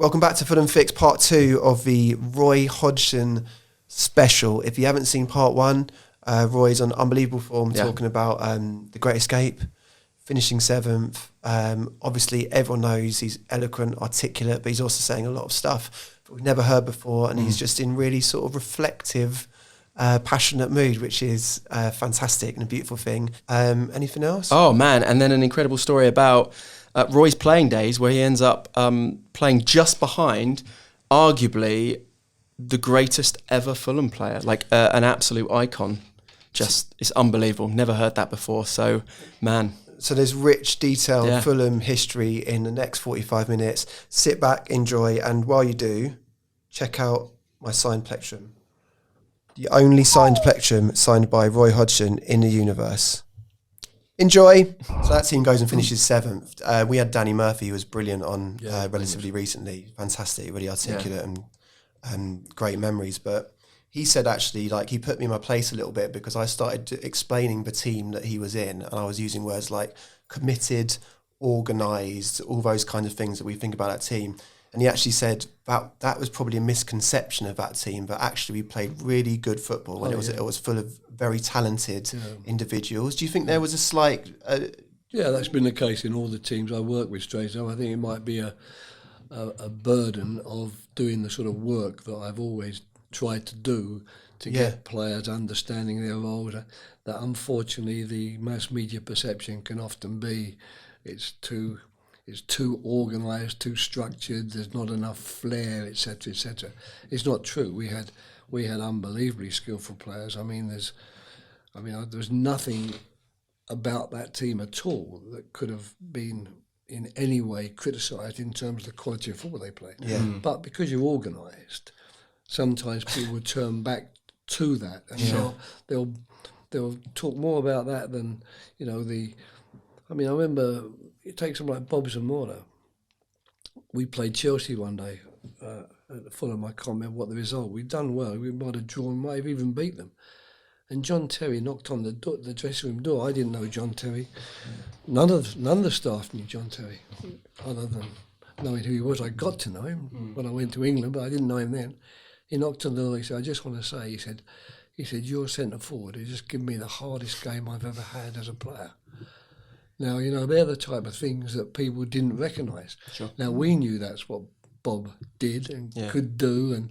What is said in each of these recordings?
Welcome back to Fulham Fix, part 2 of the Roy Hodgson special. If you haven't seen part 1, Roy's on unbelievable form, talking about the Great Escape, finishing 7th. Obviously, everyone knows he's eloquent, articulate, but he's also saying a lot of stuff that we've never heard before, and he's just in really sort of reflective, passionate mood, which is fantastic and a beautiful thing. Anything else? Oh, man, and then an incredible story about Roy's playing days, where he ends up playing just behind, arguably, the greatest ever Fulham player, like an absolute icon. Just, it's unbelievable. Never heard that before. So, man. So there's rich, detailed Fulham history in the next 45 minutes. Sit back, enjoy, and while you do, check out my signed plectrum. The only signed plectrum signed by Roy Hodgson in the universe. Enjoy. So that team goes and finishes 7th. We had Danny Murphy, who was brilliant on relatively recently. Fantastic, really articulate and great memories. But he said actually, like, he put me in my place a little bit because I started explaining the team that he was in, and I was using words like committed, organised, all those kind of things that we think about that team. And he actually said that was probably a misconception of that team, but actually we played really good football, and it was full of very talented individuals. Do you think there was a slight... Yeah, that's been the case in all the teams I work with, straight up. I think it might be a burden of doing the sort of work that I've always tried to do to get players understanding their roles, that unfortunately the mass media perception can often be it's too organised, too structured, there's not enough flair, etc., etc. It's not true. We had unbelievably skillful players. I mean, there's nothing about that team at all that could have been in any way criticised in terms of the quality of football they played. Yeah. But because you're organised, sometimes people will turn back to that, and they'll talk more about that than I remember. You take someone like Bob Zamora. We played Chelsea one day at Fulham. I can't remember what the result. We'd done well. We might have drawn, might have even beat them. And John Terry knocked on the dressing room door. I didn't know John Terry. None of the staff knew John Terry, other than knowing who he was. I got to know him when I went to England, but I didn't know him then. He knocked on the door. He said, "I just want to say," he said, "your centre forward has just given me the hardest game I've ever had as a player." Now, they're the type of things that people didn't recognise. Sure. Now, we knew that's what Bob did and could do, and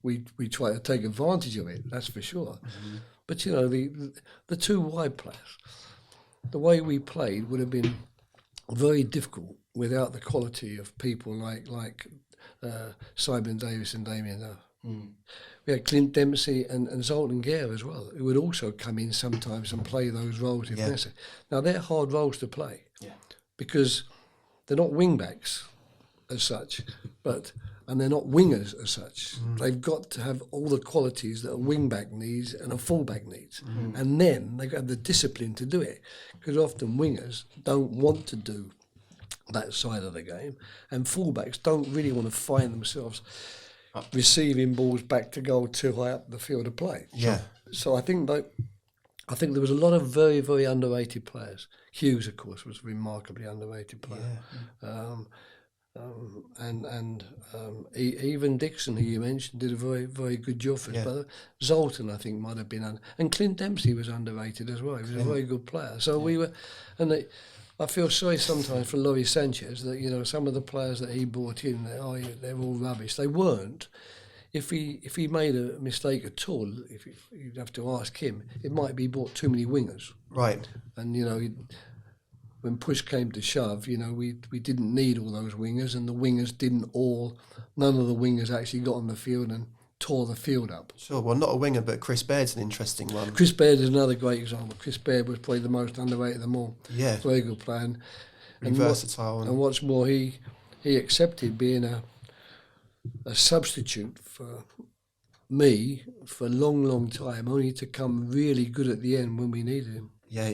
we tried to take advantage of it, that's for sure. Mm-hmm. But, the two wide players, the way we played would have been very difficult without the quality of people like Simon Davis and Damien Duff. Mm. We had Clint Dempsey and Zoltan Gare as well, who would also come in sometimes and play those roles if necessary. Now, they're hard roles to play because they're not wing-backs as such, and they're not wingers as such. Mm. They've got to have all the qualities that a wing-back needs and a full-back needs. Mm. And then they've got to have the discipline to do it, because often wingers don't want to do that side of the game, and full-backs don't really want to find themselves receiving balls back to goal too high up the field of play. Yeah. So I think there was a lot of very, very underrated players. Hughes, of course, was a remarkably underrated player. Yeah. Even Dixon, who you mentioned, did a very, very good job for us. But Zoltan, I think, might have been and Clint Dempsey was underrated as well. He was a very good player. So we were, I feel sorry sometimes for Laurie Sanchez that some of the players that he brought in, they're all rubbish. They weren't. If he made a mistake at all, you'd have to ask him. It might be he brought too many wingers. Right. And when push came to shove, we didn't need all those wingers, and the wingers none of the wingers actually got on the field and tore the field up. Sure, well, not a winger, but Chris Baird's an interesting one. Chris Baird is another great example. Chris Baird was probably the most underrated of them all. Yeah. Very good player. And versatile. And what's more, he accepted being a substitute for me for a long, long time, only to come really good at the end when we needed him. Yeah.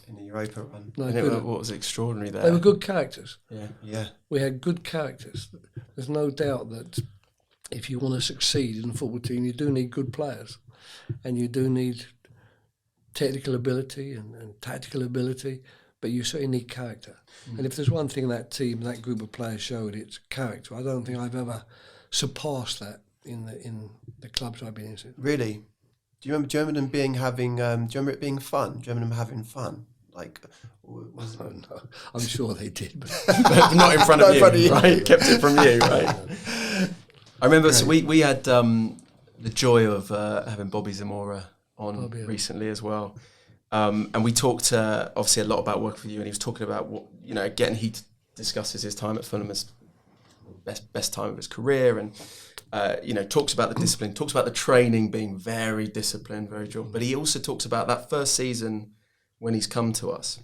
In the Europa run. What was extraordinary there? They were good characters. Yeah. We had good characters. There's no doubt that if you want to succeed in a football team, you do need good players, and you do need technical ability and tactical ability, but you certainly need character. And if there's one thing that team, that group of players showed, it's character. I don't think I've ever surpassed that in the clubs I've been in. Really? Do you remember them do you remember it being fun? Do you remember them having fun? Like, was Oh, no. I'm sure they did, but But not in front of you, right? Kept it from you, right? I remember we had the joy of having Bobby Zamora on recently as well. And we talked obviously a lot about working with you, and he was talking about what, again, he discusses his time at Fulham as best time of his career, and talks about the discipline, talks about the training being very disciplined, very drill. But he also talks about that first season when he's come to us.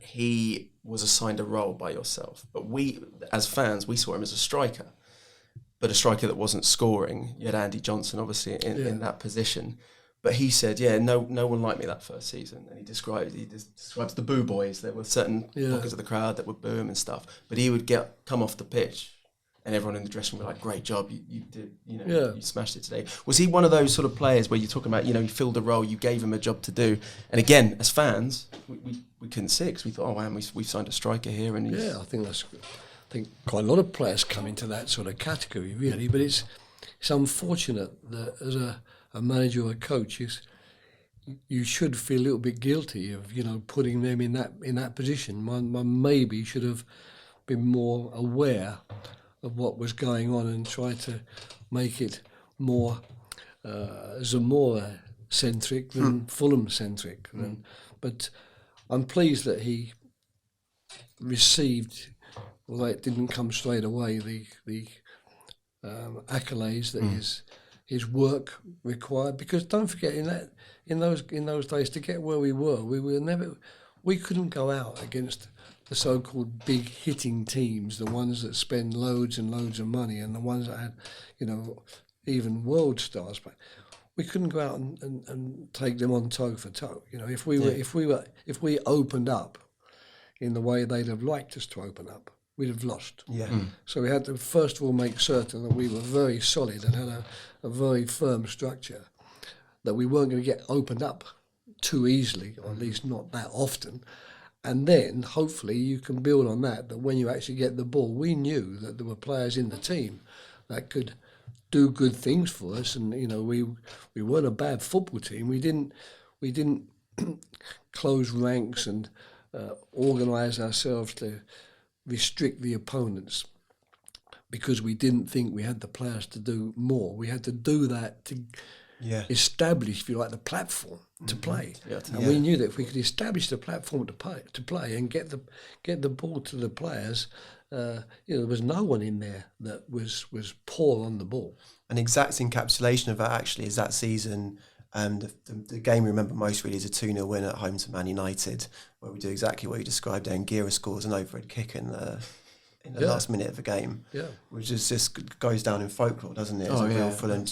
He was assigned a role by yourself, but we, as fans, we saw him as a striker, but a striker that wasn't scoring. You had Andy Johnson, obviously, in that position. But he said, no one liked me that first season. And he describes the boo boys. There were certain pockets of the crowd that would boo him and stuff. But he would come off the pitch, and everyone in the dressing room would be like, great job, you did, you smashed it today. Was he one of those sort of players where you're talking about, you filled a role, you gave him a job to do? And again, as fans, we couldn't see it because we thought, oh, man, we've signed a striker here. And I think quite a lot of players come into that sort of category, really. But it's unfortunate that as a manager or a coach, you should feel a little bit guilty of putting them in that position. One maybe should have been more aware of what was going on and try to make it more Zamora centric than Fulham centric. But I'm pleased that he received, although it didn't come straight away, the accolades that his work required. Because don't forget, in those days, to get where we couldn't go out against the so-called big hitting teams, the ones that spend loads and loads of money, and the ones that had, even world stars. But we couldn't go out and take them on toe for toe. If we opened up in the way they'd have liked us to open up, we'd have lost. Yeah. So we had to first of all make certain that we were very solid and had a very firm structure, that we weren't going to get opened up too easily, or at least not that often. And then hopefully you can build on that when you actually get the ball. We knew that there were players in the team that could do good things for us, and we weren't a bad football team. We didn't close ranks and organise ourselves to restrict the opponents because we didn't think we had the players to do more. We had to do that to establish, if you like, the platform to play. We knew that if we could establish the platform to play and get the ball to the players, there was no one in there that was poor on the ball. An exact encapsulation of that actually is that season. The game we remember most really is a 2-0 win at home to Man United, where we do exactly what you described there, and Gira scores an overhead kick in the last minute of the game, which just goes down in folklore, doesn't it? It's a real Fulham.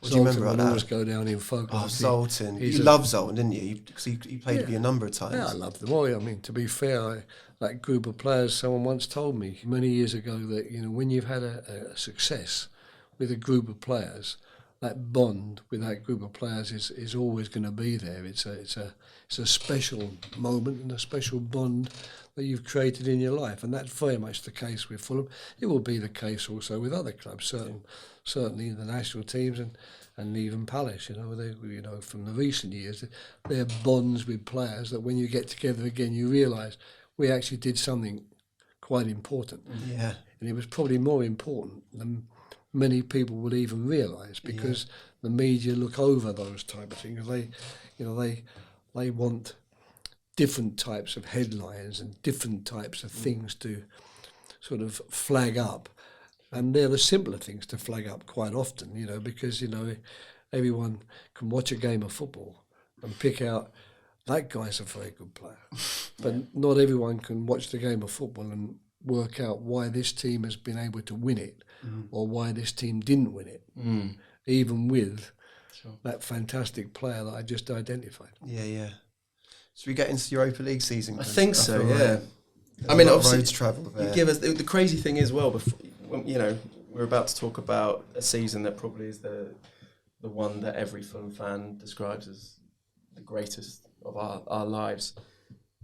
What do you remember about that? Always go down in folklore. Oh, Zoltan. You loved Zoltan, didn't you? Because he played with you a number of times. Yeah, I loved them all. I mean, to be fair, that group of players, someone once told me many years ago that, when you've had a success with a group of players, that bond with that group of players is always going to be there. It's a special moment and a special bond that you've created in your life, and that's very much the case with Fulham. It will be the case also with other clubs, certainly the national teams and even Palace. From the recent years, they're bonds with players that when you get together again, you realise we actually did something quite important. Yeah, and it was probably more important than many people would even realise, because the media look over those type of things. They want different types of headlines and different types of things to sort of flag up, and they're the simpler things to flag up quite often. Because everyone can watch a game of football and pick out that guy's a very good player, but not everyone can watch the game of football and work out why this team has been able to win it or why this team didn't win it, even with that fantastic player that I just identified. Yeah. Should we get into the Europa League season? I think so, yeah. I mean, obviously, road to travel there. Give us the crazy thing is, well, before, we're about to talk about a season that probably is the one that every Fulham fan describes as the greatest of our lives.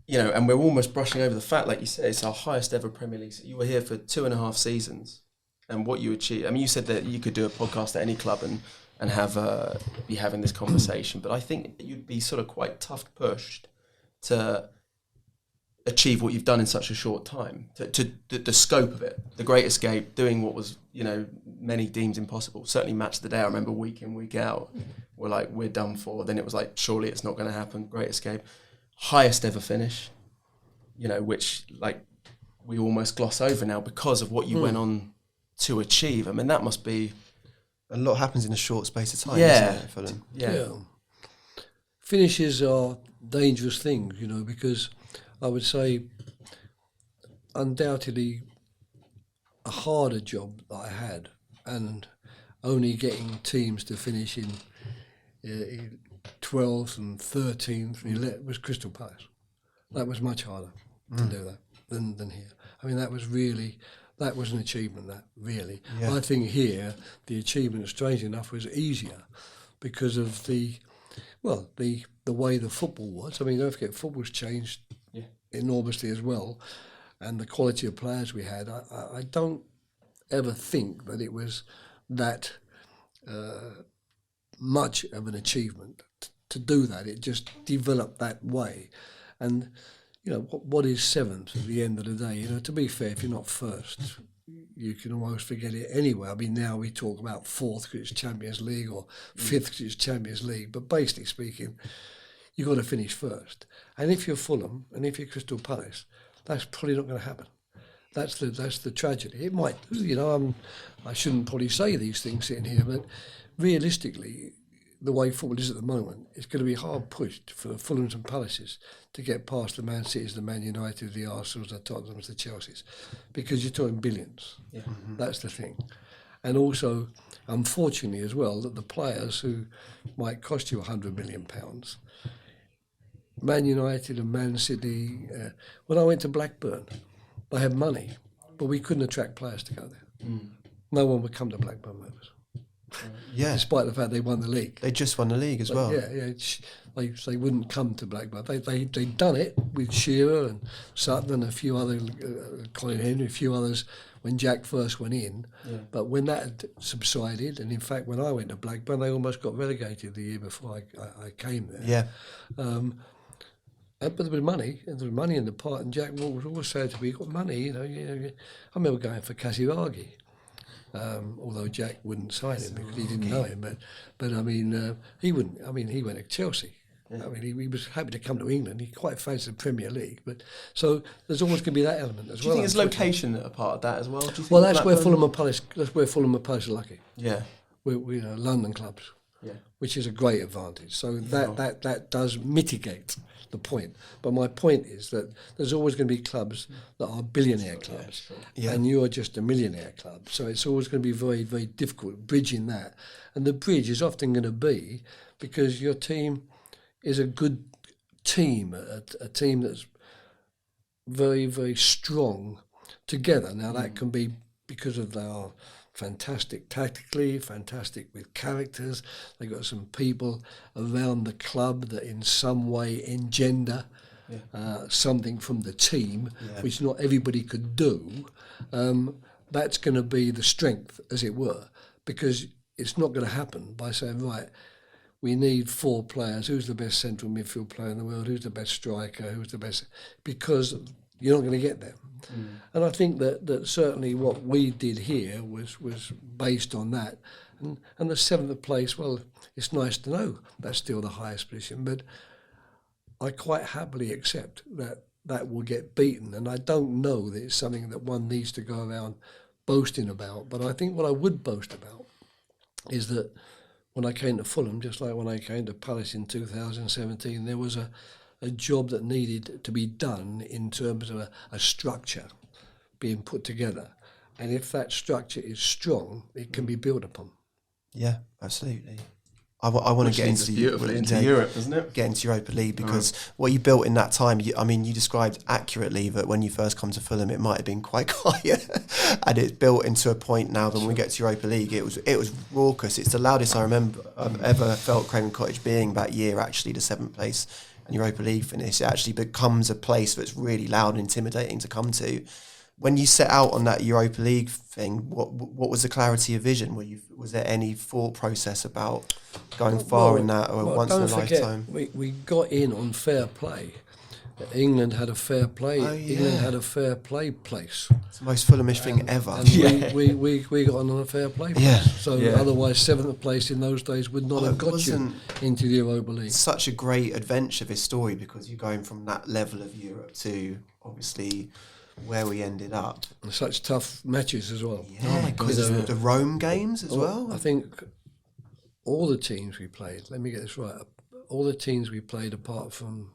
and we're almost brushing over the fact, like you said, it's our highest ever Premier League. You were here for 2.5 seasons, and what you achieved. I mean, you said that you could do a podcast at any club and have be having this conversation, but I think you'd be sort of quite tough pushed to achieve what you've done in such a short time. To the scope of it, the Great Escape, doing what was many deemed impossible. Certainly, Match of the Day. I remember week in, week out, we're like, we're done for. Then it was like, surely it's not going to happen. Great Escape. Highest ever finish, which like we almost gloss over now because of what you went on to achieve. I mean, that must be a lot happens in a short space of time. Yeah, isn't it, Fulham? Yeah. Finishes are dangerous things, because I would say undoubtedly a harder job that I had, and only getting teams to finish in 12th and 13th and 11th was Crystal Palace. That was much harder to do that than here. I mean, that was an achievement, that really. Yeah. I think here the achievement, strange enough, was easier because of the way the football was. I mean, don't forget, football's changed enormously as well, and the quality of players we had. I don't ever think that it was that much of an achievement to do that. It just developed that way. And, what is seventh at the end of the day? To be fair, if you're not first, you can almost forget it anyway. I mean, now we talk about fourth because it's Champions League or fifth because it's Champions League. But basically speaking, you've got to finish first. And if you're Fulham and if you're Crystal Palace, that's probably not going to happen. That's the tragedy. It might, I shouldn't probably say these things sitting here, but realistically, the way football is at the moment, it's going to be hard pushed for the Fulhams and Palaces to get past the Man Cities, the Man United, the Arsenals, the Tottenhams, the Chelseas, because you're talking billions. Yeah. Mm-hmm. That's the thing. And also, unfortunately as well, that the players who might cost you £100 million, Man United and Man City, when I went to Blackburn, they had money, but we couldn't attract players to go there. Mm. No one would come to Blackburn with us. Yeah, despite the fact they won the league. They just won the league as well. Yeah. They wouldn't come to Blackburn. They'd done it with Shearer and Sutton and a few other, Colin Henry, a few others when Jack first went in. Yeah. But when that had subsided, and in fact when I went to Blackburn, they almost got relegated the year before I came there. Yeah. But there was money. There was money in the pot, and Jack was always said to me, "You've got money." I remember going for Kasiwagi. Although Jack wouldn't sign him because he didn't know him, but I mean he wouldn't. I mean he went to Chelsea. Yeah. I mean he was happy to come to England. He quite fancied the Premier League, but so there's always going to be that element as well. Do you think it's location a part of that as well? Well, that's where Fulham and Palace. That's where Fulham and Palace are lucky. Yeah, we're London clubs. Yeah, which is a great advantage. So that does mitigate the point. But my point is that there's always going to be clubs that are billionaire clubs, and you're just a millionaire club. So it's always going to be very, very difficult bridging that. And the bridge is often going to be because your team is a good team, a team that's very, very strong together. Now that can be because of their fantastic tactically, fantastic with characters. They've got some people around the club that in some way engender something from the team, which not everybody could do. That's going to be the strength, as it were, because it's not going to happen by saying, right, we need 4 players. Who's the best central midfield player in the world? Who's the best striker? Who's the best? Because you're not going to get them. Mm. And I think that certainly what we did here was based on that. And the 7th place, well, it's nice to know that's still the highest position, but I quite happily accept that will get beaten. And I don't know that it's something that one needs to go around boasting about. But I think what I would boast about is that when I came to Fulham, just like when I came to Palace in 2017, there was a job that needed to be done in terms of a structure being put together. And if that structure is strong, it can be built upon. Yeah, absolutely. I want to get into Europe, doesn't it? Get into Europa League because what you built in that time, you described accurately that when you first come to Fulham, it might have been quite quiet, and it's built into a point now that when we get to Europa League, it was raucous. It's the loudest I remember I've ever felt Craven Cottage being that year. Actually, the 7th place and Europa League finish, it actually becomes a place that's really loud and intimidating to come to. When you set out on that Europa League thing, what was the clarity of vision? Was there any thought process about going far in that, or once in a lifetime? We got in on fair play. England had a fair play. England had a fair play place. It's the most Fulhamish thing ever. And we got on a fair play place. Yeah. So otherwise, 7th place in those days would not have got you into the Europa League. It's such a great adventure, this story, because you're going from that level of Europe to obviously where we ended up. And such tough matches as well. Yeah, because the Rome games as well. I think all the teams we played, let me get this right, all the teams we played apart from,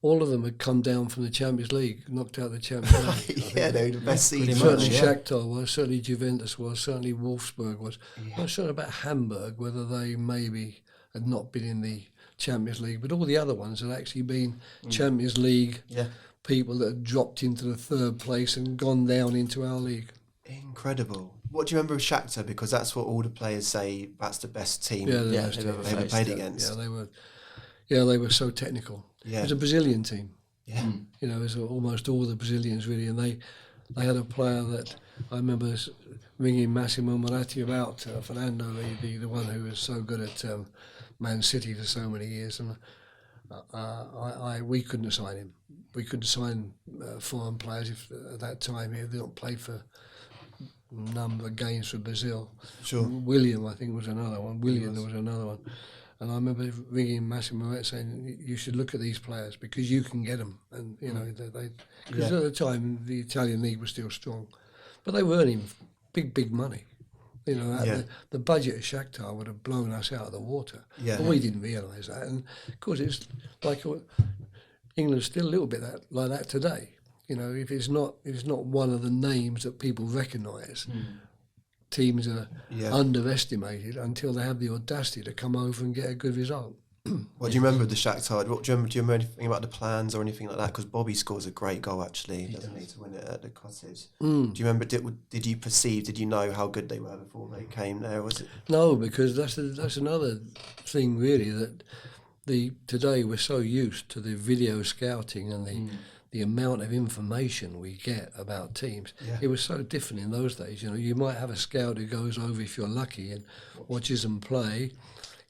all of them had come down from the Champions League, knocked out the Champions League. They were the best seeds. Certainly Shakhtar was, certainly Juventus was, certainly Wolfsburg was. I'm not sure about Hamburg, whether they maybe had not been in the Champions League, but all the other ones had actually been Champions League people that had dropped into the 3rd place and gone down into our league. Incredible. What do you remember of Shakhtar? Because that's what all the players say, that's the best team they've ever played against. They were so technical. Yeah. It was a Brazilian team. Yeah. It was almost all the Brazilians really, and they had a player that I remember ringing Massimo Moratti about, Fernando, the one who was so good at Man City for so many years, and we couldn't sign him. We couldn't sign foreign players at that time. He didn't play for a number of games for Brazil. Sure. William, I think, was another one. There was another one. And I remember ringing Massimo Moratti saying, you should look at these players because you can get them. And, because at the time the Italian league was still strong. But they were earning big money. The budget of Shakhtar would have blown us out of the water. Yeah. But we didn't realise that. And of course, it's like England's still a little bit like that today. If it's not one of the names that people recognise, teams are underestimated until they have the audacity to come over and get a good result. What do you remember of the Shakhtar? Do you remember anything about the plans or anything like that? Because Bobby scores a great goal, actually, doesn't he, to win it at the Cottage? Do you remember? Did you know how good they were before they came there? Was it? No, because that's another thing really, that today we're so used to the video scouting and the amount of information we get about teams. Yeah. It was so different in those days. You might have a scout who goes over, if you're lucky, and watches them play.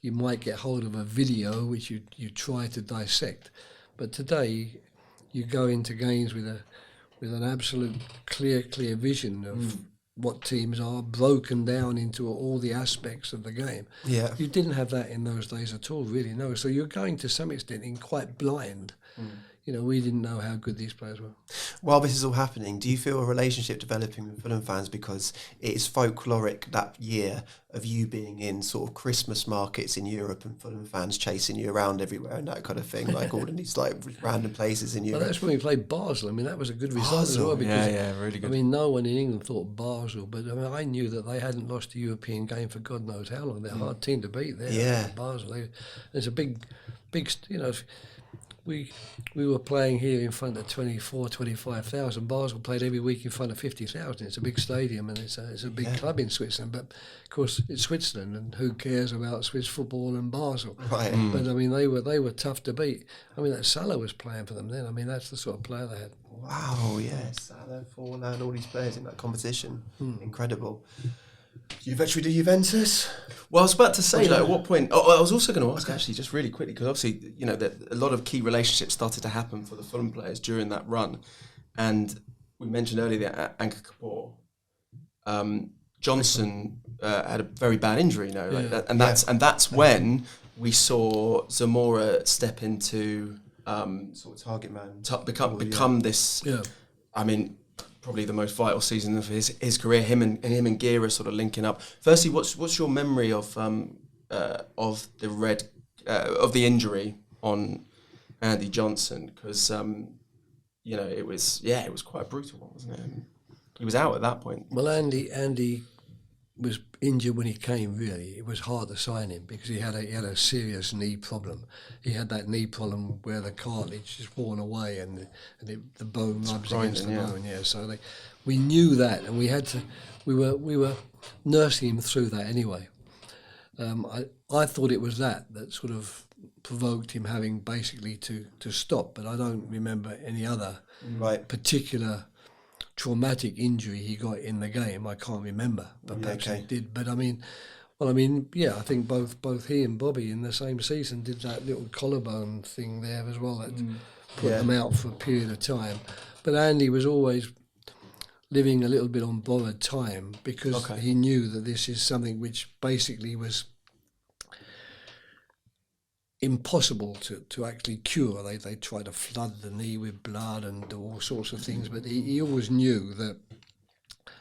You might get hold of a video which you try to dissect. But today, you go into games with an absolute clear vision of what teams are, broken down into all the aspects of the game. Yeah. You didn't have that in those days at all, really, no. So you're going to some extent in quite blind. We didn't know how good these players were. While this is all happening, do you feel a relationship developing with Fulham fans because it is folkloric that year of you being in sort of Christmas markets in Europe and Fulham fans chasing you around everywhere and that kind of thing, like all of these like random places in Europe? Well, that's when we played Basel. I mean, that was a good result as well. Because, really good. I mean, no one in England thought Basel, but I knew that they hadn't lost a European game for God knows how long. They're a hard team to beat there. Yeah. Basel. There's a big, We were playing here in front of 25,000. Basel played every week in front of 50,000. It's a big stadium and it's a big club in Switzerland. But of course, it's Switzerland, and who cares about Swiss football and Basel? Right. But I mean, they were tough to beat. I mean, that Salah was playing for them then. I mean, that's the sort of player they had. Wow, yes, Salah, Forlan, all these players in that competition, incredible. You eventually do Juventus? Well, I was about to say, at what point... I was also going to ask, actually, just really quickly, because obviously, a lot of key relationships started to happen for the Fulham players during that run. And we mentioned earlier that Anchor Kapoor, Johnson had a very bad injury, and that's when we saw Zamora step into... sort of target man. Become this... Yeah. I mean... probably the most vital season of his career. Him and Gira sort of linking up. Firstly, what's your memory of the injury on Andy Johnson? Because it was quite a brutal one, wasn't it? He was out at that point. Well, Andy was injured when he came. Really, it was hard to sign him because he had a serious knee problem. He had that knee problem where the cartilage is worn away and the bone rubs against the bone. Yeah, so we knew that, and we were nursing him through that anyway. I thought it was that sort of provoked him having basically to stop. But I don't remember any other particular traumatic injury he got in the game. I can't remember, but perhaps he did. But I mean, I think both he and Bobby in the same season did that little collarbone thing there as well that put them out for a period of time. But Andy was always living a little bit on borrowed time because he knew that this is something which basically was impossible to actually cure. They tried to flood the knee with blood and do all sorts of things, but he always knew that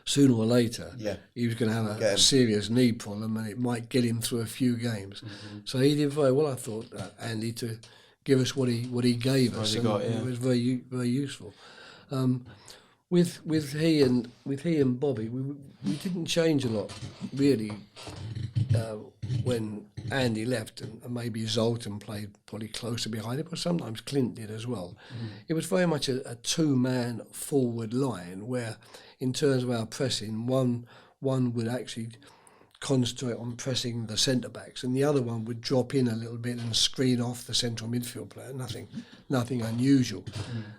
sooner or later he was going to have a serious knee problem and it might get him through a few games. So he did very well, I thought, Andy, to give us what he gave us. It was very, very useful. With he and Bobby, we didn't change a lot really when Andy left, and maybe Zoltan played probably closer behind it, but sometimes Clint did as well. It was very much a two-man forward line where, in terms of our pressing, one would actually concentrate on pressing the centre-backs and the other one would drop in a little bit and screen off the central midfield player. Nothing unusual.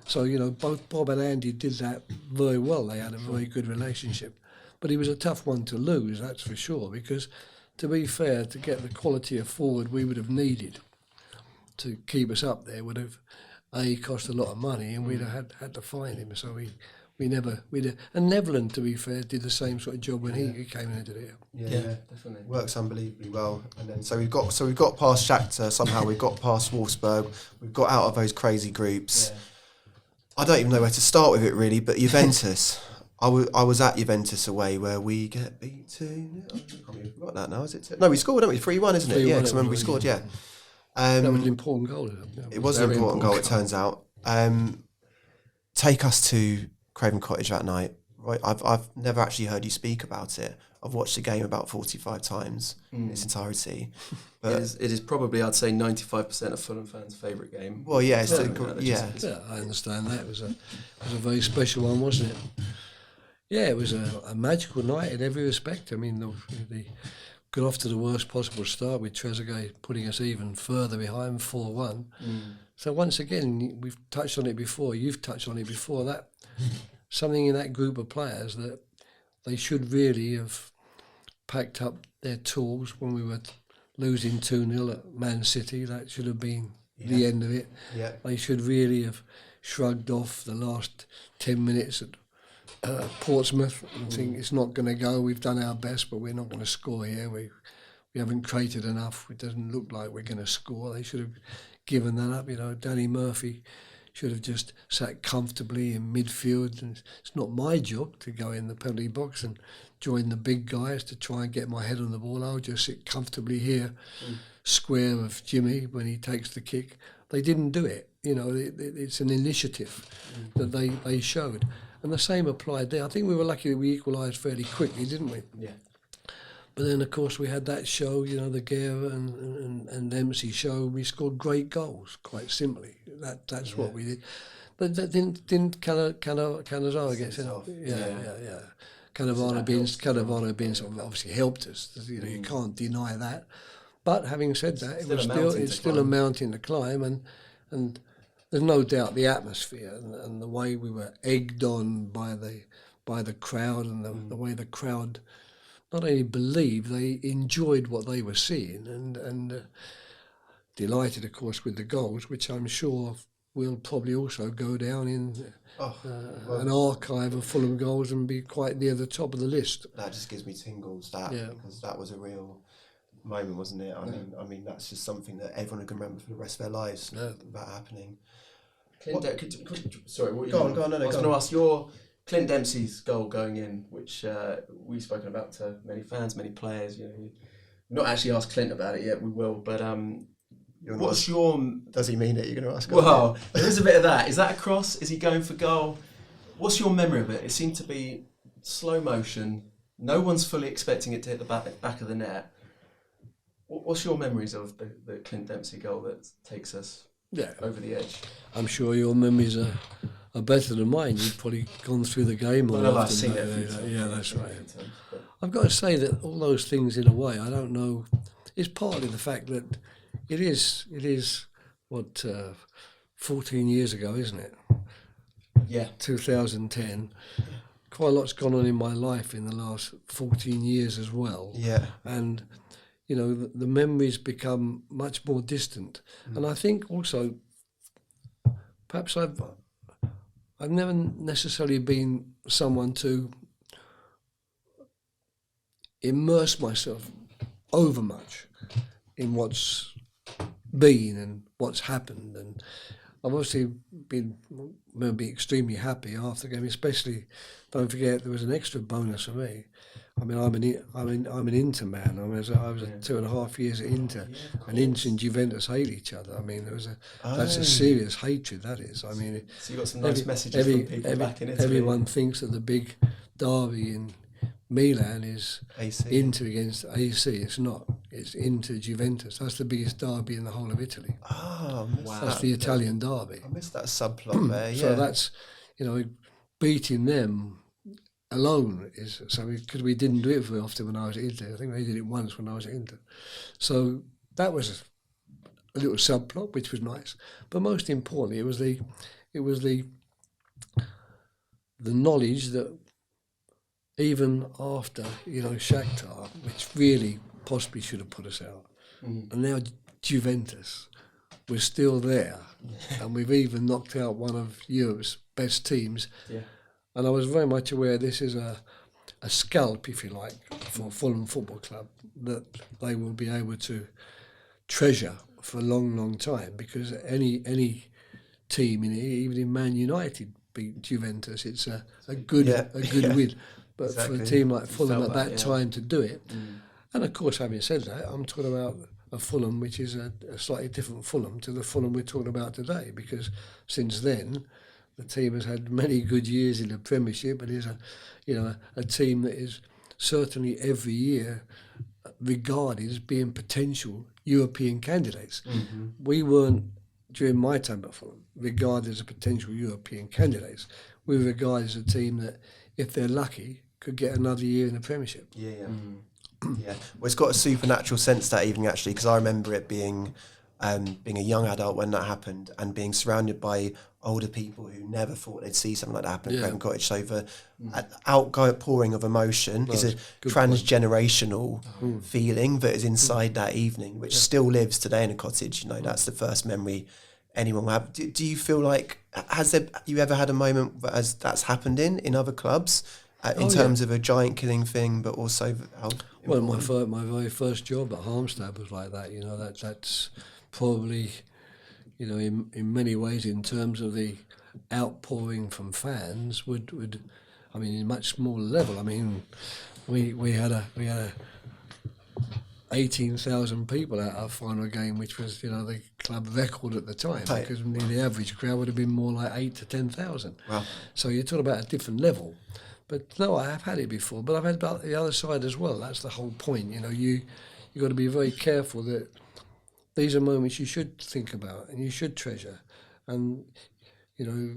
So, both Bob and Andy did that very well. They had a very good relationship. But he was a tough one to lose, that's for sure, because, to be fair, to get the quality of forward we would have needed to keep us up there would have, cost a lot of money and we'd have had to find him. So we never. And Nevland, to be fair, did the same sort of job when he came into it. Yeah, definitely works unbelievably well. And then so we've got past Shakhtar somehow. We've got past Wolfsburg. We've got out of those crazy groups. Yeah. I don't even know where to start with it really. But Juventus, I was at Juventus away where we get beat 2-0. I can't even forgot that now. Is it? No, we scored, didn't we? 3-1, isn't it? Yeah, because I remember we scored. Yeah. That was an important goal. It was an important goal. It turns out. Take us to Craven Cottage that night. Right, I've never actually heard you speak about it. I've watched the game about 45 times in its entirety. But it is probably, I'd say, 95% of Fulham fans' favourite game. Well, yeah, I understand that. It was a very special one, wasn't it? Yeah, it was a magical night in every respect. I mean, they got off to the worst possible start with Trezeguet putting us even further behind, 4-1. So once again, we've touched on it before, you've touched on it before, that something in that group of players that they should really have packed up their tools when we were losing 2-0 at Man City. That should have been the end of it. Yeah. They should really have shrugged off the last 10 minutes at Portsmouth and think it's not going to go. We've done our best, but we're not going to score here. We haven't created enough. It doesn't look like we're going to score. They should have given that up. Danny Murphy should have just sat comfortably in midfield. And it's not my job to go in the penalty box and join the big guys to try and get my head on the ball. I'll just sit comfortably here, square of Jimmy when he takes the kick. They didn't do it. It's an initiative that they showed. And the same applied there. I think we were lucky that we equalised fairly quickly, didn't we? Yeah. But then, of course, we had that show, the Guerra and Dempsey show. We scored great goals, quite simply. That's what we did. But that didn't Cannavaro get sent off? Yeah. Cannavaro being obviously helped us. You can't deny that. But having said that, it's still a mountain to climb, and there's no doubt the atmosphere and the way we were egged on by the crowd and the way the crowd not only believed, they enjoyed what they were seeing and delighted, of course, with the goals, which I'm sure will probably also go down in an archive of Fulham goals and be quite near the top of the list. That just gives me tingles, because that was a real moment, wasn't it? I mean, that's just something that everyone can remember for the rest of their lives about happening. Sorry, what go on. I was going to ask your Clint Dempsey's goal going in, which we've spoken about to many fans, many players. You've not actually asked Clint about it yet. We will, but what's your? Does he mean it? You're going to ask. Well, there is a bit of that. Is that a cross? Is he going for goal? What's your memory of it? It seemed to be slow motion. No one's fully expecting it to hit the back of the net. What's your memories of the Clint Dempsey goal that takes us over the edge? I'm sure your memories are better than mine. You've probably gone through the game. I've seen it. Yeah, that's right. I've got to say that all those things, in a way, I don't know. It's partly the fact that, It is. What 14 years ago, isn't it? Yeah. 2010. Quite a lot's gone on in my life in the last 14 years as well. Yeah. And, you know, the memories become much more distant. And I think also, perhaps I've never necessarily been someone to immerse myself over much in what's been and what's happened, and I've obviously remember being extremely happy after the game. Especially, don't forget there was an extra bonus for me. I mean, I'm an Inter man. I was 2.5 years at Inter, and Inter and Juventus hate each other. I mean, that's a serious hatred. That is. I mean, so you got some nice messages from people back in Italy. Everyone thinks that the big derby in Milan is AC. Inter against AC. It's not. It's Inter Juventus. That's the biggest derby in the whole of Italy. Oh, wow. That's the Italian derby. I missed that subplot there. Yeah. So that's, you know, beating them alone is so because we didn't do it very often when I was at Inter. I think they did it once when I was at Inter. So that was a little subplot, which was nice. But most importantly, it was the knowledge that even after, you know, Shakhtar, which really possibly should have put us out, and now Juventus, we're still there, and we've even knocked out one of Europe's best teams. Yeah. And I was very much aware this is a scalp, if you like, for Fulham Football Club that they will be able to treasure for a long, long time, because any team, even in Man United, beat Juventus, it's a good win. But for a team like Fulham at that time to do it, and of course, having said that, I'm talking about a Fulham which is a slightly different Fulham to the Fulham we're talking about today, because since then the team has had many good years in the Premiership, and is a team that is certainly every year regarded as being potential European candidates. We weren't, during my time at Fulham, regarded as a potential European candidates. We were regarded as a team that, if they're lucky, could get another year in the Premiership. Yeah. Yeah. Well, it's got a supernatural sense, that evening, actually, because I remember it being a young adult when that happened, and being surrounded by older people who never thought they'd see something like that happen at Craven Cottage. So an outpouring of emotion is a transgenerational feeling that is inside that evening, which still lives today in a cottage. You know, that's the first memory anyone will have. Do you feel like, you ever had a moment that's happened in other clubs? In terms of a giant killing thing, but also how... Well, my very first job at Halmstad was like that. You know, that's probably, you know, in many ways, in terms of the outpouring from fans, would I mean, in a much smaller level. I mean, we had 18,000 people at our final game, which was, you know, the club record at the time, because the average crowd would have been more like 8,000 to 10,000. Wow. So you're talking about a different level. But no, I have had it before, but I've had about the other side as well. That's the whole point. You know, you got to be very careful that these are moments you should think about and you should treasure. And, you know,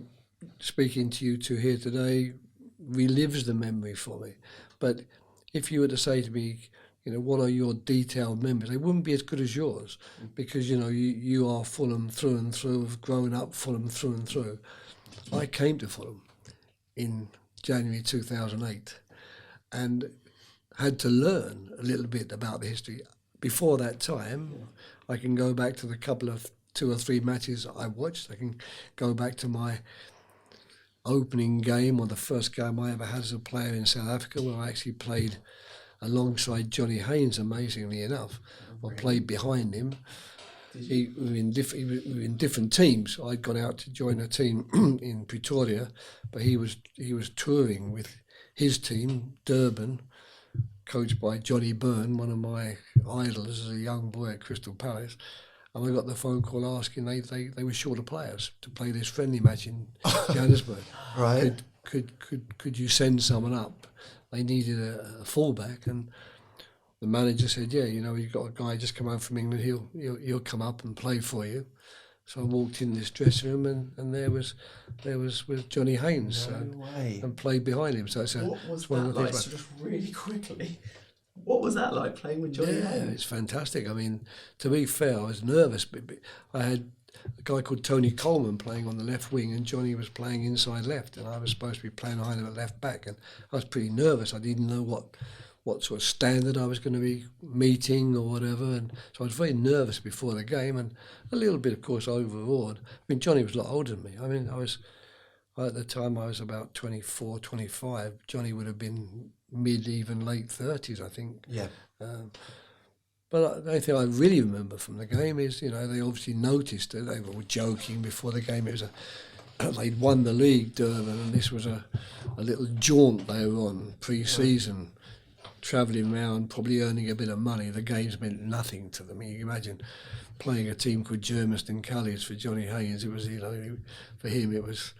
speaking to you two here today relives the memory for me. But if you were to say to me, you know, what are your detailed memories? They wouldn't be as good as yours, because, you know, you are Fulham through and through, have grown up Fulham through and through. I came to Fulham in January 2008 and had to learn a little bit about the history. Before that time, I can go back to the couple of 2 or 3 matches I watched. I can go back to my opening game, or the first game I ever had as a player in South Africa, where I actually played alongside Johnny Haynes, amazingly enough, or played behind him. We were in different teams. I'd gone out to join a team in Pretoria, but he was touring with his team, Durban, coached by Johnny Byrne, one of my idols as a young boy at Crystal Palace. And I got the phone call asking they were short of players to play this friendly match in Johannesburg. Right. Could you send someone up? They needed a fullback, and the manager said, yeah, you know, you've got a guy just come out from England, he'll come up and play for you. So I walked in this dressing room, and there was with Johnny Haynes, and played behind him. So it's what was one that of the like? things So just really quickly. What was that like, playing with Johnny Haynes? It's fantastic. I mean, to be fair, I was nervous. But I had a guy called Tony Coleman playing on the left wing, and Johnny was playing inside left, and I was supposed to be playing behind him at left back, and I was pretty nervous. I didn't know what sort of standard I was going to be meeting or whatever, and so I was very nervous before the game, and a little bit, of course, overawed. I mean, Johnny was a lot older than me. I mean, at the time I was about 24, 25. Johnny would have been mid, even late 30s, I think. Yeah. But the only thing I really remember from the game is, they obviously noticed it. They were all joking before the game. It was they'd won the league, Durban, and this was a little jaunt they were on pre-season, travelling around, probably earning a bit of money. The games meant nothing to them. You can imagine playing a team called Germiston Cullies for Johnny Haynes. It was, for him it was,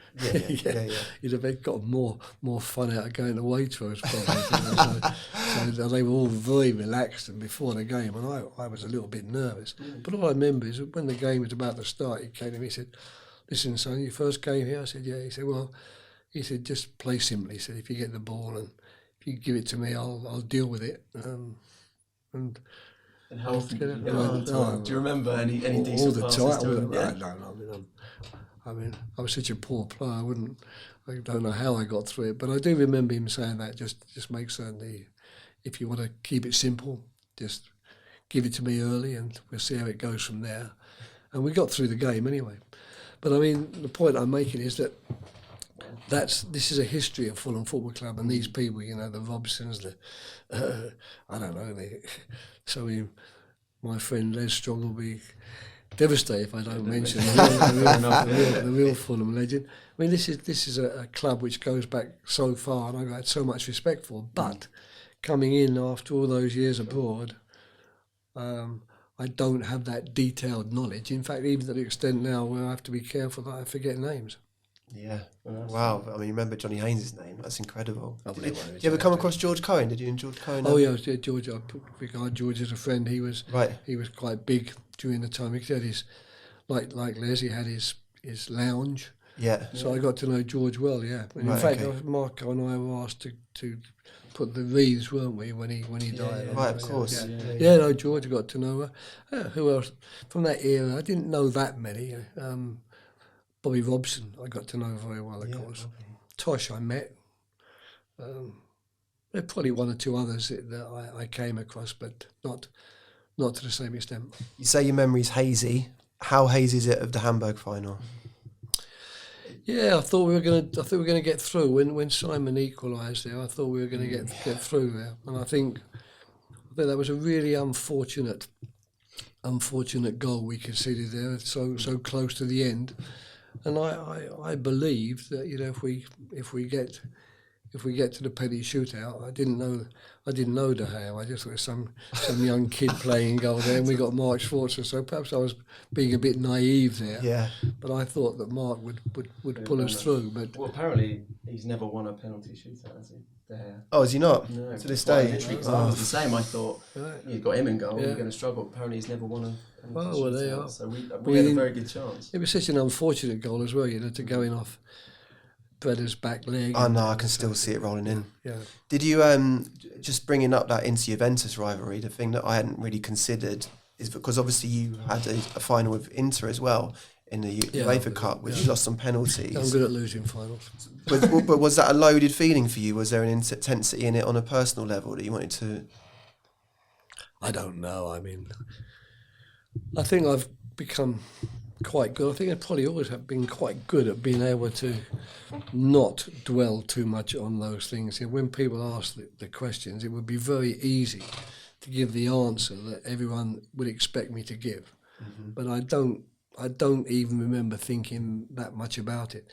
you'd have got more fun out of going to Waitrose probably. so they were all very relaxed and before the game, and I was a little bit nervous. But all I remember is when the game was about to start, he came to me and said, "Listen, son, your first game here?" I said, "Yeah." He said, "Well," he said, "just play simply." He said, "If you get the ball and if you give it to me, I'll deal with it." And how often did you get on? Do you remember any decent all the passes time? to him? I mean, I was such a poor player. I don't know how I got through it, but I do remember him saying that. Just make certain if you want to keep it simple, just give it to me early, and we'll see how it goes from there. And we got through the game anyway. But I mean, the point I'm making is that this is a history of Fulham Football Club, and these people, the Robsons, I don't know, my friend Les Strong will be devastated if I don't mention the real Fulham legend. I mean, this is a club which goes back so far, and I've had so much respect for. But coming in after all those years abroad, I don't have that detailed knowledge. In fact, even to the extent now where I have to be careful that I forget names. Yeah. Wow. I mean, remember Johnny Haynes' name? That's incredible. Did you ever Did come across George Cohen? Did you and George Cohen? Oh yeah, George. I regard George as a friend. He was right. He was quite big during the time. He had his, like Les, he had his lounge. Yeah. So I got to know George well. Yeah. And in fact, Marco and I were asked to put the wreaths, weren't we, when he died? Yeah. Right, of course. Yeah. No, George. I got to know her. Who else from that era? I didn't know that many. Bobby Robson, I got to know very well, of course. Bobby. Tosh, I met. There are probably one or two others that I came across, but not to the same extent. You say your memory's hazy. How hazy is it of the Hamburg final? Yeah, I thought we were going to get through when Simon equalised there. I thought we were going to get through there, and I think that was a really unfortunate goal we conceded there. So close to the end. And I believe that if we get to the penalty shootout, I didn't know De Gea. I just thought it was some young kid playing goal there, and we got Mark Schwarzer. So perhaps I was being a bit naive there. Yeah. But I thought that Mark would pull us through. But apparently he's never won a penalty shootout, has he? De Gea. Oh, is he not? No. To this day. I was the same. I thought you've got him in goal. Yeah. You're going to struggle. Apparently he's never won a. Well, they are. So we had a very good chance. It was such an unfortunate goal as well, to go in off Breda's back leg. Oh no, I can still see it rolling in. Yeah. Did you just bringing up that Inter-Juventus rivalry? The thing that I hadn't really considered is because obviously you had a final with Inter as well in the UEFA Cup, which you lost on penalties. I'm good at losing finals. But was that a loaded feeling for you? Was there an intensity in it on a personal level that you wanted to? I don't know. I mean, I think I've become quite good. I think I probably always have been quite good at being able to not dwell too much on those things. When people ask the questions, it would be very easy to give the answer that everyone would expect me to give. Mm-hmm. But I don't even remember thinking that much about it.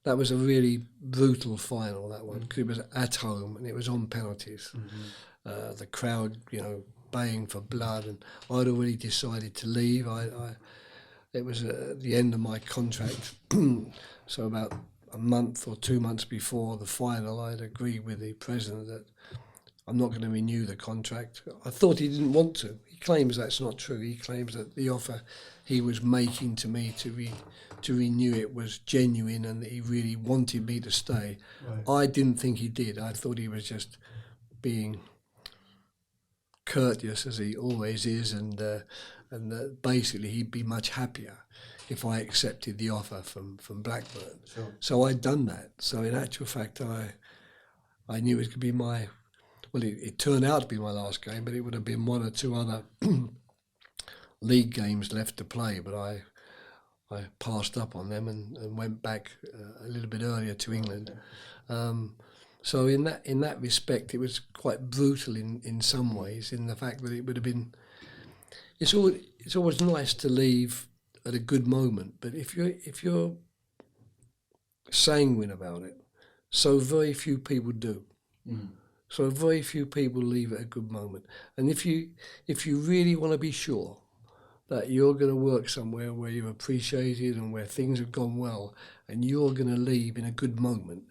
That was a really brutal final, that one, because it was at home and it was on penalties. Mm-hmm. The crowd, baying for blood, and I'd already decided to leave. It was at the end of my contract, so about a month or 2 months before the final, I'd agreed with the president that I'm not going to renew the contract. I thought he didn't want to. He claims that's not true. He claims that the offer he was making to me to renew it was genuine and that he really wanted me to stay. Right. I didn't think he did. I thought he was just being courteous as he always is, and basically he'd be much happier if I accepted the offer from Blackburn. Sure. So I'd done that. So in actual fact, I knew it could be my, well, it turned out to be my last game, but it would have been one or two other league games left to play, but I passed up on them and went back a little bit earlier to England. So in that respect, it was quite brutal in some ways, in the fact that it would have been. It's always nice to leave at a good moment, but if you're sanguine about it, so very few people do. So very few people leave at a good moment, and if you really want to be sure that you're going to work somewhere where you're appreciated and where things have gone well, and you're going to leave in a good moment,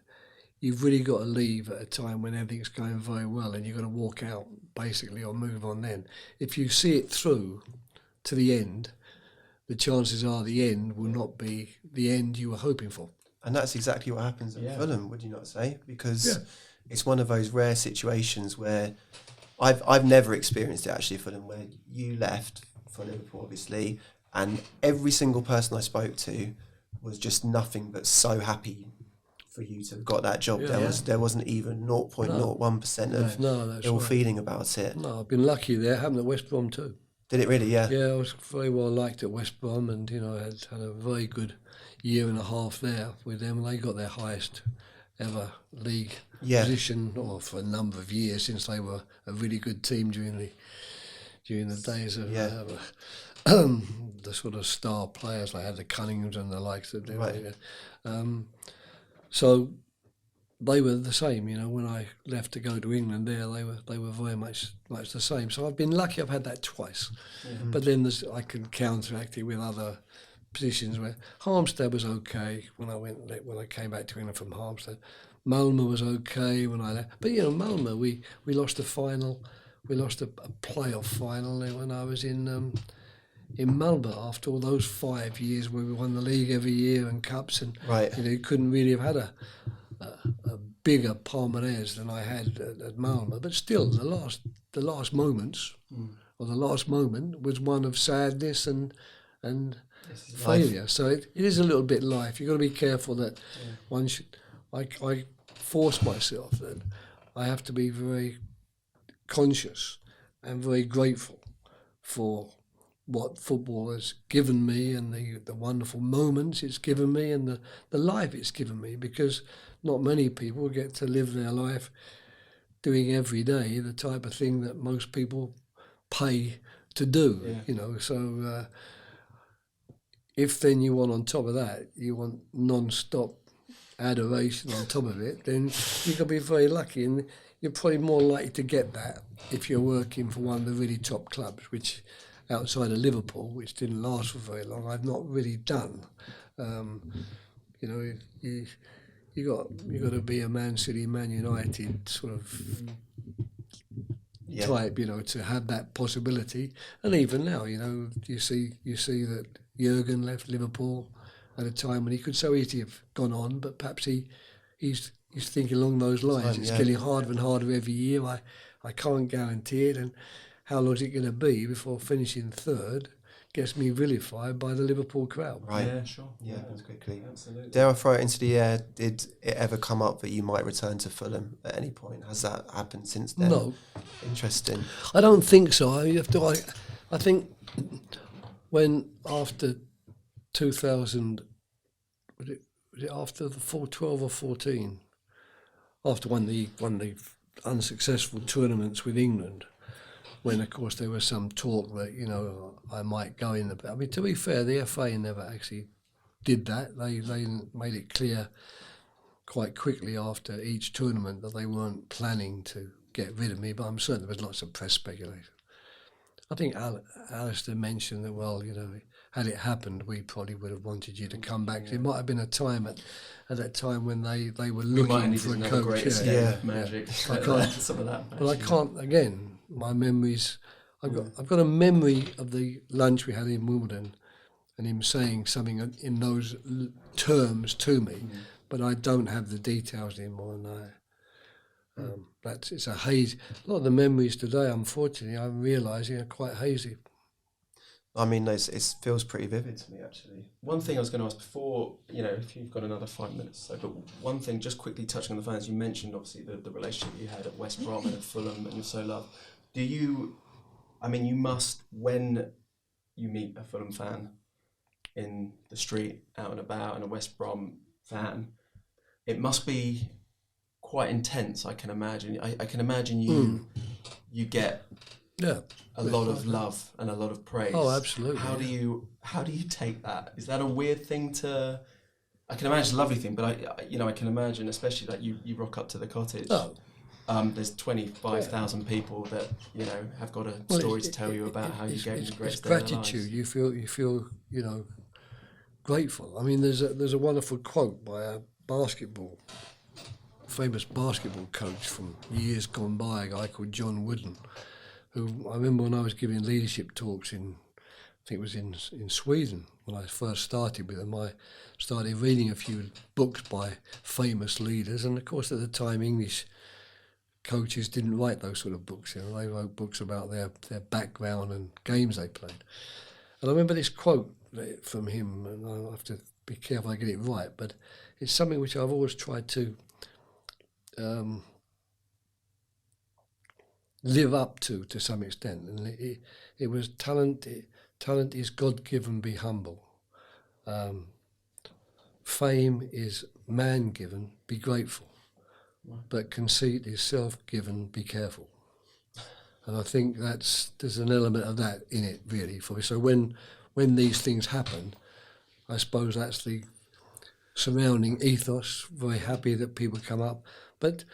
you've really got to leave at a time when everything's going very well, and you've got to walk out basically or move on then. If you see it through to the end, the chances are the end will not be the end you were hoping for. And that's exactly what happens at Fulham, would you not say? Because it's one of those rare situations where I've never experienced it actually, Fulham, where you left for Liverpool, obviously, and every single person I spoke to was just nothing but so happy for you to have got that job. There wasn't even 0.01% of ill feeling about it. No, I've been lucky there. It happened at West Brom too. Did it really? Yeah. Yeah, I was very well liked at West Brom, and I had a very good year and a half there with them. They got their highest ever league position, or for a number of years, since they were a really good team during the days of the sort of star players. They had the Cunninghams and the likes of them. Right. So they were the same, when I left to go to England there, they were very much the same. So I've been lucky I've had that twice. Mm-hmm. But then I can counteract it with other positions where Harmstead was okay when I came back to England from Harmstead. Malmö was okay when I left. But, Malmö, we lost a final. We lost a playoff final when I was in Malmö after all those 5 years where we won the league every year and cups, and you couldn't really have had a bigger palmarès than I had at Malmö. But still, the last moments, or the last moment, was one of sadness and failure. So it is a little bit life. You've got to be careful that one should. I force myself that I have to be very conscious and very grateful for what football has given me, and the wonderful moments it's given me, and the life it's given me, because not many people get to live their life doing every day the type of thing that most people pay to do, so if then you want, on top of that, you want non-stop adoration on top of it, then you've got to be very lucky, and you're probably more likely to get that if you're working for one of the really top clubs, which outside of Liverpool, which didn't last for very long, I've not really done. You got to be a Man City, Man United sort of type, to have that possibility. And even now, you see that Jurgen left Liverpool at a time when he could so easily have gone on, but perhaps he's thinking along those lines. It's getting harder and harder every year. I can't guarantee it, and how long is it going to be before finishing third gets me vilified by the Liverpool crowd? Right. Yeah, sure. Yeah, happens quickly. Absolutely. Dare I throw it into the air? Did it ever come up that you might return to Fulham at any point? Has that happened since then? No. Interesting. I don't think so. I think when after 2000, was it after the 12 or 14, after one of the unsuccessful tournaments with England, when of course there was some talk that I might go in the. I mean, to be fair, the FA never actually did that. They made it clear quite quickly after each tournament that they weren't planning to get rid of me. But I'm certain there was lots of press speculation. I think Alistair mentioned that. Had it happened, we probably would have wanted you to come back. There might have been a time at that time when they were looking for a coach. Magic. I can't. Some of that. But I can't. Again, my memories. I've got a memory of the lunch we had in Wimbledon, and him saying something in those terms to me, but I don't have the details anymore. It's a haze. A lot of the memories today, unfortunately, I'm realising are quite hazy. I mean, it feels pretty vivid to me, actually. One thing I was going to ask before, if you've got another 5 minutes or so, but one thing, just quickly touching on the fans, you mentioned obviously the relationship you had at West Brom and at Fulham and you're so loved. You must, when you meet a Fulham fan in the street, out and about, and a West Brom fan, it must be quite intense, I can imagine. I can imagine you get a lot of love and a lot of praise. Oh, absolutely. How do you take that? Is that a weird thing to? I can imagine it's a lovely thing, but I can imagine, especially like you rock up to the cottage. Oh. There's 25,000 people that have got a story to tell you about how you gave them the greatest day of their lives. Gratitude. You feel grateful. I mean, there's a wonderful quote by a famous basketball coach from years gone by, a guy called John Wooden, who I remember when I was giving leadership talks I think it was in Sweden when I first started with them. I started reading a few books by famous leaders, and of course at the time English coaches didn't write those sort of books. They wrote books about their background and games they played. And I remember this quote from him, and I'll have to be careful I get it right, but it's something which I've always tried to live up to some extent. And it was talent is God-given, be humble. Fame is man-given, be grateful. But conceit is self-given, be careful. And I think there's an element of that in it, really, for me. So when these things happen, I suppose that's the surrounding ethos, very happy that people come up, but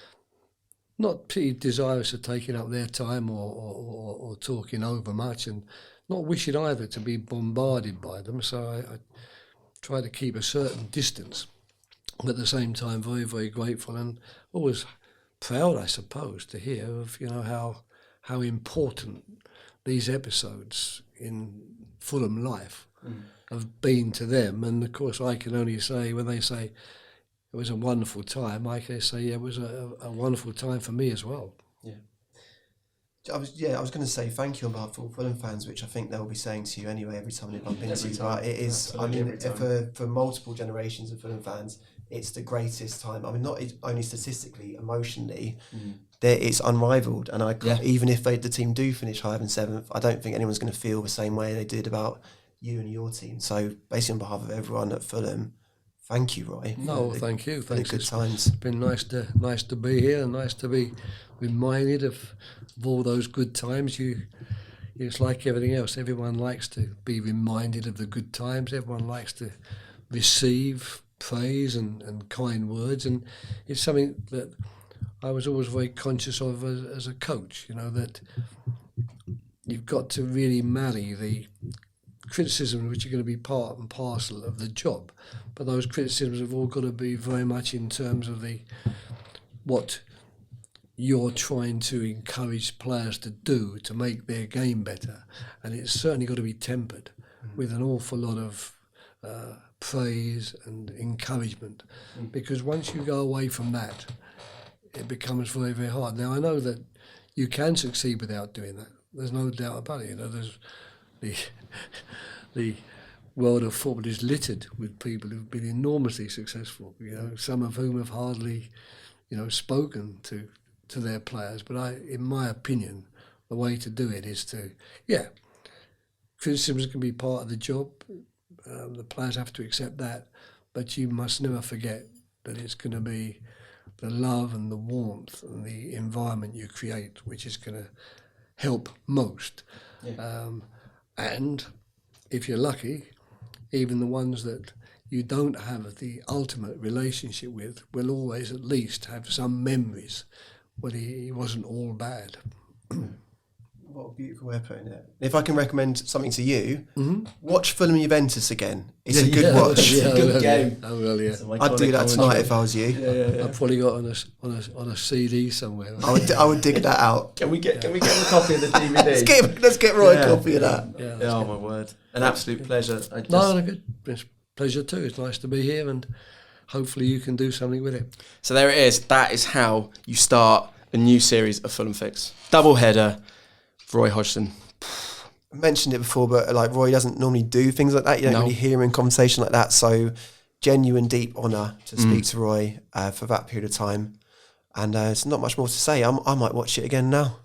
not pretty desirous of taking up their time or talking over much, and not wishing either to be bombarded by them. So I try to keep a certain distance, but at the same time very, very grateful and always proud, I suppose, to hear of how important these episodes in Fulham life have been to them. And of course I can only say, when they say it was a wonderful time, I can say it was a wonderful time for me as well. I was going to say thank you on behalf of all Fulham fans, which I think they'll be saying to you anyway every time they bump into you. But it is, for multiple generations of Fulham fans, it's the greatest time. I mean, not only statistically, emotionally, it's unrivaled. And even if the team do finish higher than 7th, I don't think anyone's going to feel the same way they did about you and your team. So basically on behalf of everyone at Fulham, thank you, Roy. No, thank you. Thanks. Good times. It's been nice to be here, and nice to be reminded of all those good times. It's like everything else. Everyone likes to be reminded of the good times. Everyone likes to receive praise and kind words, and it's something that I was always very conscious of as a coach. That you've got to really marry the criticism, which are going to be part and parcel of the job, but those criticisms have all got to be very much in terms of what you're trying to encourage players to do to make their game better, and it's certainly got to be tempered with an awful lot of praise and encouragement, because once you go away from that, it becomes very, very hard. Now I know that you can succeed without doing that. There's no doubt about it. There's the world of football is littered with people who've been enormously successful. Some of whom have hardly, spoken to their players. But in my opinion, the way to do it is criticisms can be part of the job. The players have to accept that, but you must never forget that it's going to be the love and the warmth and the environment you create which is going to help most. And if you're lucky, even the ones that you don't have the ultimate relationship with will always at least have some memories when he wasn't all bad. What a beautiful way of putting it. If I can recommend something to you, watch Fulham Juventus again. It's a good watch. It's a good game. Oh, well, yeah. I'd do that tonight if I was you. I've probably got on a CD somewhere. I would dig that out. Can we get a copy of the DVD? let's get Roy a copy of that. Oh my word! An absolute pleasure. Good. It's a pleasure too. It's nice to be here, and hopefully you can do something with it. So there it is. That is how you start a new series of Fulham Fix. Double header, Roy Hodgson. I mentioned it before, but like Roy doesn't normally do things like that. You don't really hear him in conversation like that. So genuine, deep honour to speak to Roy for that period of time. And there's not much more to say. I might watch it again now.